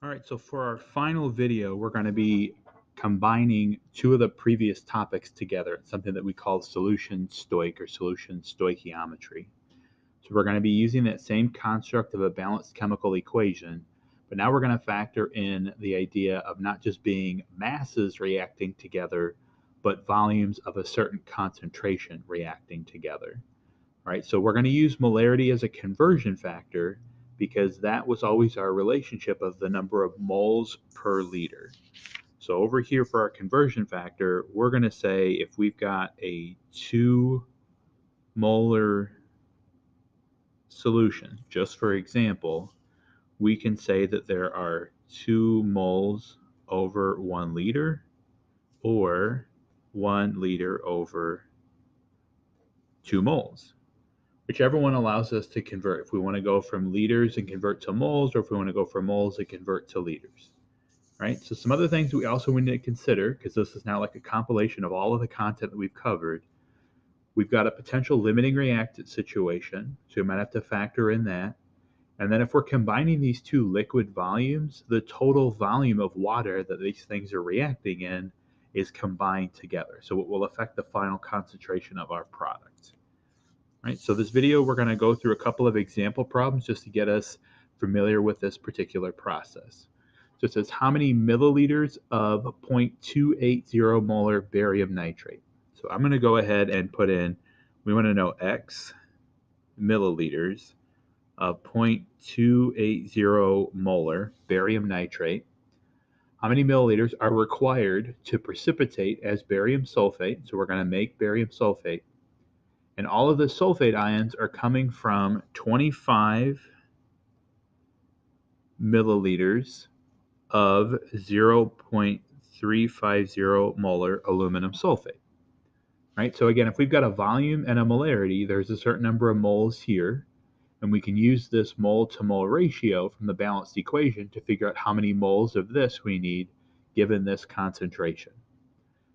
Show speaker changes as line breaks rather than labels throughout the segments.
All right, so for our final video, we're going to be combining two of the previous topics together. It's something that we call solution stoich or solution stoichiometry. So we're going to be using that same construct of a balanced chemical equation, but now we're going to factor in the idea of not just being masses reacting together, but volumes of a certain concentration reacting together. All right, so we're going to use molarity as a conversion factor because that was always our relationship of the number of moles per liter. So over here for our conversion factor, we're going to say if we've got a 2 molar solution, just for example, we can say that there are 2 moles over 1 liter or 1 liter over 2 moles. Whichever one allows us to convert. If we want to go from liters and convert to moles, or if we want to go from moles and convert to liters. Right? So some other things we also need to consider, because this is now like a compilation of all of the content that we've covered. We've got a potential limiting reactant situation, so we might have to factor in that. And then if we're combining these two liquid volumes, the total volume of water that these things are reacting in is combined together. So it will affect the final concentration of our product. Right, so this video, we're going to go through a couple of example problems just to get us familiar with this particular process. So it says, how many milliliters of 0.280 molar barium nitrate? So I'm going to go ahead and put in, we want to know X milliliters of 0.280 molar barium nitrate. How many milliliters are required to precipitate as barium sulfate? So we're going to make barium sulfate. And all of the sulfate ions are coming from 25 milliliters of 0.350 molar aluminum sulfate. Right? So again, if we've got a volume and a molarity, there's a certain number of moles here, and we can use this mole to mole ratio from the balanced equation to figure out how many moles of this we need given this concentration.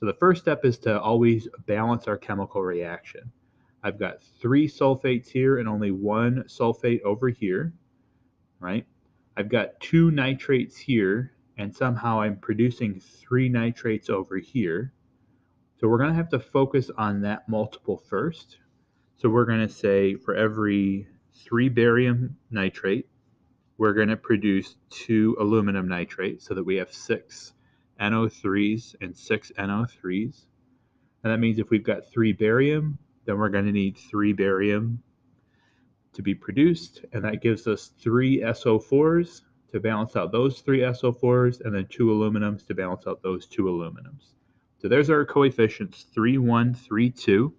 So the first step is to always balance our chemical reaction. I've got 3 sulfates here and only 1 sulfate over here, right? I've got 2 nitrates here, and somehow I'm producing 3 nitrates over here. So we're going to have to focus on that multiple first. So we're going to say for every 3 barium nitrate, we're going to produce 2 aluminum nitrate so that we have 6 NO3s and 6 NO3s. And that means if we've got 3 barium, then we're going to need 3 barium to be produced, and that gives us 3 SO4s to balance out those 3 SO4s, and then 2 aluminums to balance out those 2 aluminums. So there's our coefficients, 3, 1, 3, 2.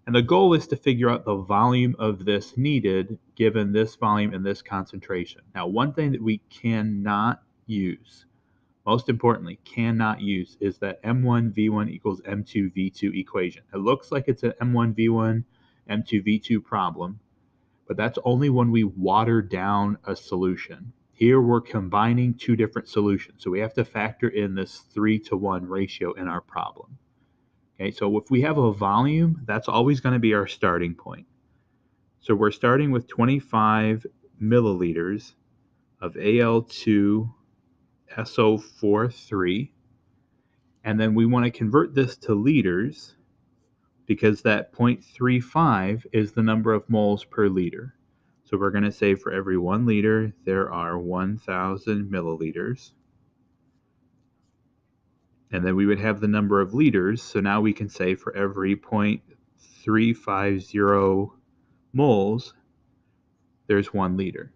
And the goal is to figure out the volume of this needed given this volume and this concentration. Now, one thing that we cannot use, most importantly, cannot use, is that M1V1 equals M2V2 equation. It looks like it's an M1V1, M2V2 problem, but that's only when we water down a solution. Here we're combining 2 different solutions, so we have to factor in this 3-to-1 ratio in our problem. Okay, so if we have a volume, that's always going to be our starting point. So we're starting with 25 milliliters of Al2SO43, and then we want to convert this to liters because that 0.35 is the number of moles per liter. So we're going to say for every 1 liter, there are 1,000 milliliters. And then we would have the number of liters. So now we can say for every 0.350 moles, there's 1 liter.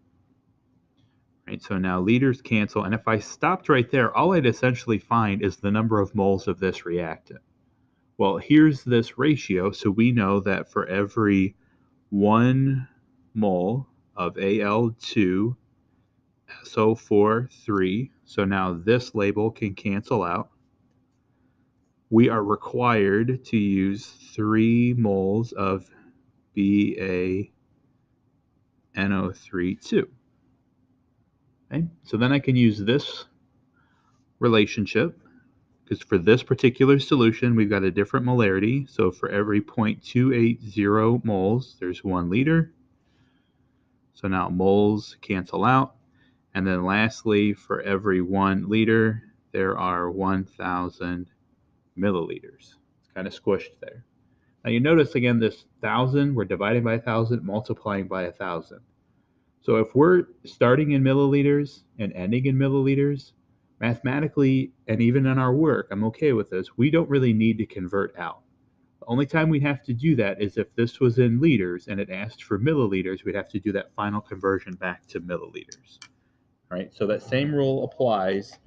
Right, so now liters cancel, and if I stopped right there, all I'd essentially find is the number of moles of this reactant. Well, here's this ratio, so we know that for every 1 mole of Al2SO43, so now this label can cancel out, we are required to use 3 moles of BaNO3 Okay, so then I can use this relationship because for this particular solution, we've got a different molarity. So for every 0.280 moles, there's 1 liter. So now moles cancel out. And then lastly, for every 1 liter, there are 1,000 milliliters. It's kind of squished there. Now you notice again this 1,000, we're dividing by 1,000, multiplying by 1,000. So if we're starting in milliliters and ending in milliliters, mathematically and even in our work, I'm okay with this, we don't really need to convert out. The only time we'd have to do that is if this was in liters and it asked for milliliters, we'd have to do that final conversion back to milliliters. All right, so that same rule applies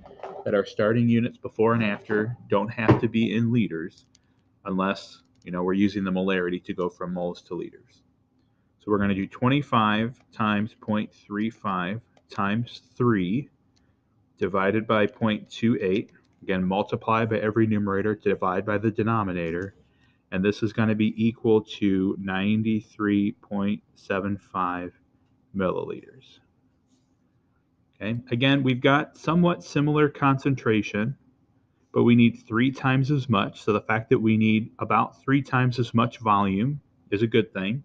that our starting units before and after don't have to be in liters unless we're using the molarity to go from moles to liters. So we're going to do 25 times 0.35 times 3 divided by 0.28. Again, multiply by every numerator to divide by the denominator. And this is going to be equal to 93.75 milliliters. Okay. Again, we've got somewhat similar concentration, but we need 3 times as much. So the fact that we need about 3 times as much volume is a good thing.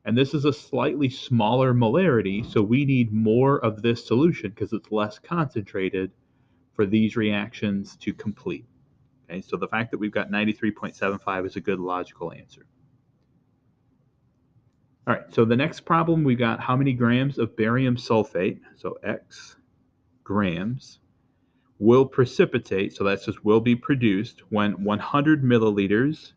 And this is a slightly smaller molarity, so we need more of this solution because it's less concentrated for these reactions to complete. Okay, so the fact that we've got 93.75 is a good logical answer. All right, so the next problem, we got how many grams of barium sulfate, so X grams, will precipitate, so that's just will be produced when 100 milliliters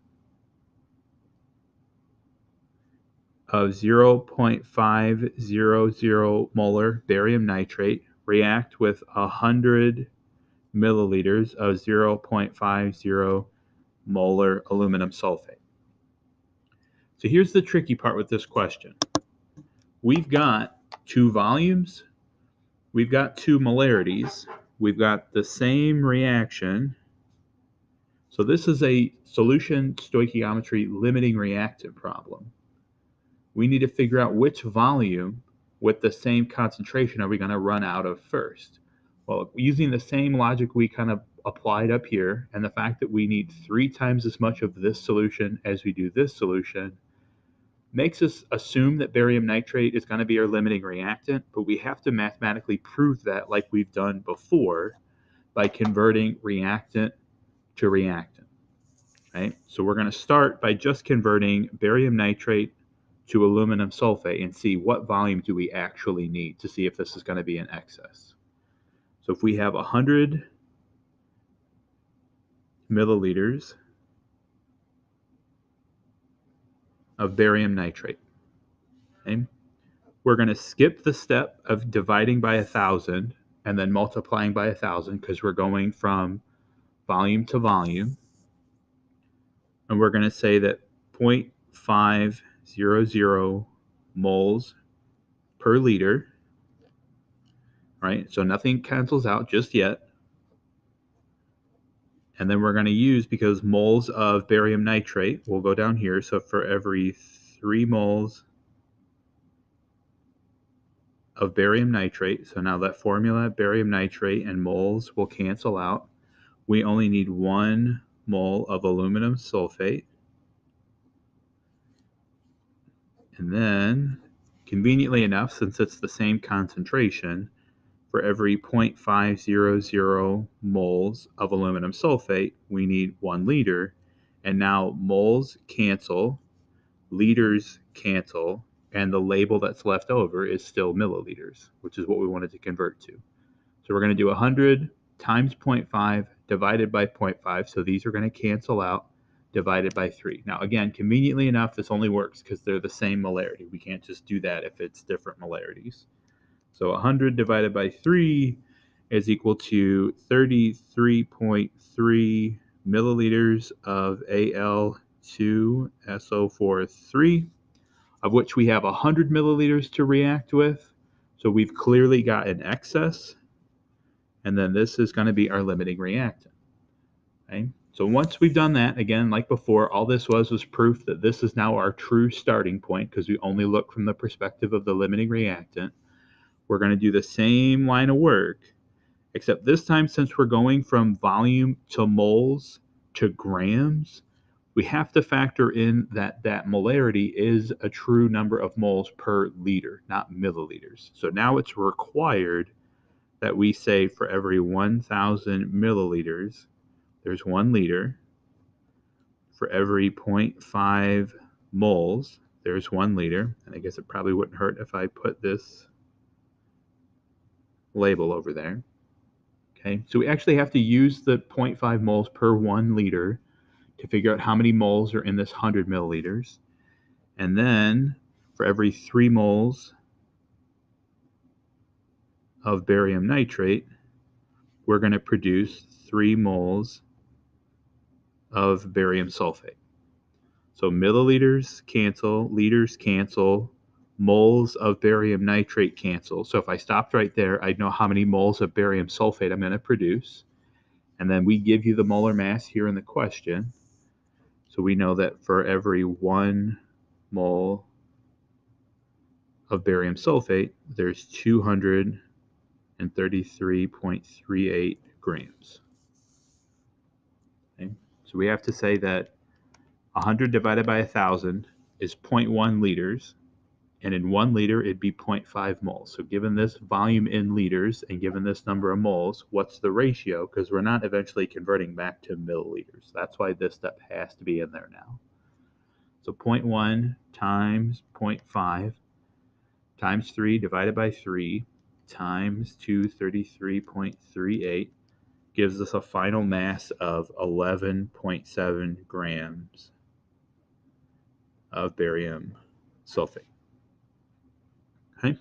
of 0.500 molar barium nitrate react with 100 milliliters of 0.50 molar aluminum sulfate. So here's the tricky part with this question. We've got 2 volumes, we've got 2 molarities, we've got the same reaction. So this is a solution stoichiometry limiting reactant problem. We need to figure out which volume with the same concentration are we going to run out of first. Well, using the same logic we kind of applied up here, and the fact that we need 3 times as much of this solution as we do this solution, makes us assume that barium nitrate is going to be our limiting reactant, but we have to mathematically prove that like we've done before by converting reactant to reactant. Right? So we're going to start by just converting barium nitrate to aluminum sulfate and see what volume do we actually need to see if this is going to be in excess. So if we have 100 milliliters of barium nitrate, okay, we're going to skip the step of dividing by 1,000 and then multiplying by 1,000 because we're going from volume to volume. And we're going to say that 0.500 moles per liter, right? So nothing cancels out just yet. And then we're going to use, because moles of barium nitrate will go down here, so for every 3 moles of barium nitrate, so now that formula, barium nitrate and moles will cancel out. We only need 1 mole of aluminum sulfate. And then, conveniently enough, since it's the same concentration, for every 0.500 moles of aluminum sulfate, we need 1 liter. And now moles cancel, liters cancel, and the label that's left over is still milliliters, which is what we wanted to convert to. So we're going to do 100 times 0.5 divided by 0.5. So these are going to cancel out, divided by 3. Now, again, conveniently enough, this only works because they're the same molarity. We can't just do that if it's different molarities. So 100 divided by 3 is equal to 33.3 milliliters of Al2SO43, of which we have 100 milliliters to react with. So we've clearly got an excess. And then this is going to be our limiting reactant. Okay? So once we've done that, again, like before, all this was proof that this is now our true starting point because we only look from the perspective of the limiting reactant. We're going to do the same line of work, except this time, since we're going from volume to moles to grams, we have to factor in that molarity is a true number of moles per liter, not milliliters. So now it's required that we say for every 1,000 milliliters, there's 1 liter. For every 0.5 moles, there's 1 liter. And I guess it probably wouldn't hurt if I put this label over there. Okay, so we actually have to use the 0.5 moles per 1 liter to figure out how many moles are in this 100 milliliters. And then for every 3 moles of barium nitrate, we're going to produce 3 moles of barium sulfate. So milliliters cancel, liters cancel, moles of barium nitrate cancel. So if I stopped right there, I'd know how many moles of barium sulfate I'm going to produce. And then we give you the molar mass here in the question. So we know that for every 1 mole of barium sulfate, there's 233.38 grams. Okay? So we have to say that 100 divided by 1,000 is 0.1 liters, and in 1 liter it'd be 0.5 moles. So given this volume in liters and given this number of moles, what's the ratio? Because we're not eventually converting back to milliliters. That's why this step has to be in there now. So 0.1 times 0.5 times 3 divided by 3 times 233.38 gives us a final mass of 11.7 grams of barium sulfate. Okay?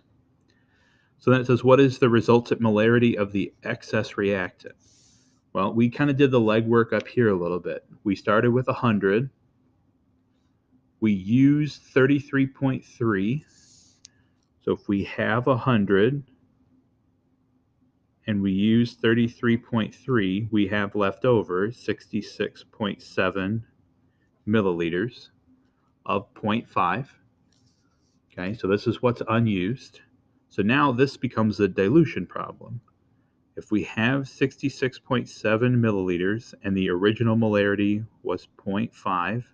So then it says, what is the resultant molarity of the excess reactant? Well, we kind of did the legwork up here a little bit. We started with 100. We used 33.3. So if we have 100 and we use 33.3, we have left over 66.7 milliliters of 0.5. Okay, so this is what's unused. So now this becomes a dilution problem. If we have 66.7 milliliters and the original molarity was 0.5,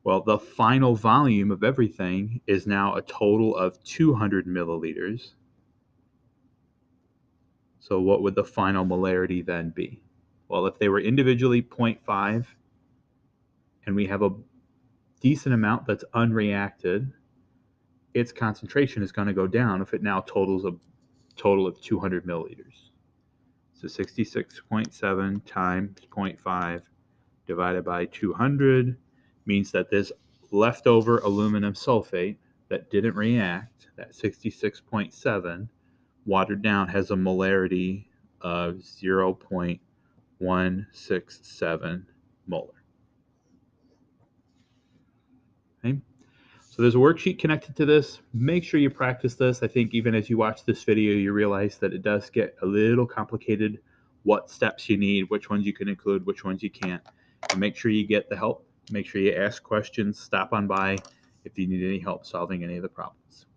well, the final volume of everything is now a total of 200 milliliters. So what would the final molarity then be? Well, if they were individually 0.5 and we have a decent amount that's unreacted, its concentration is going to go down if it now totals a total of 200 milliliters. So 66.7 times 0.5 divided by 200 means that this leftover aluminum sulfate that didn't react, that 66.7, watered down, has a molarity of 0.167 molar. Okay? So there's a worksheet connected to this. Make sure you practice this. I think even as you watch this video, you realize that it does get a little complicated, what steps you need, which ones you can include, which ones you can't. And make sure you get the help. Make sure you ask questions, stop on by if you need any help solving any of the problems.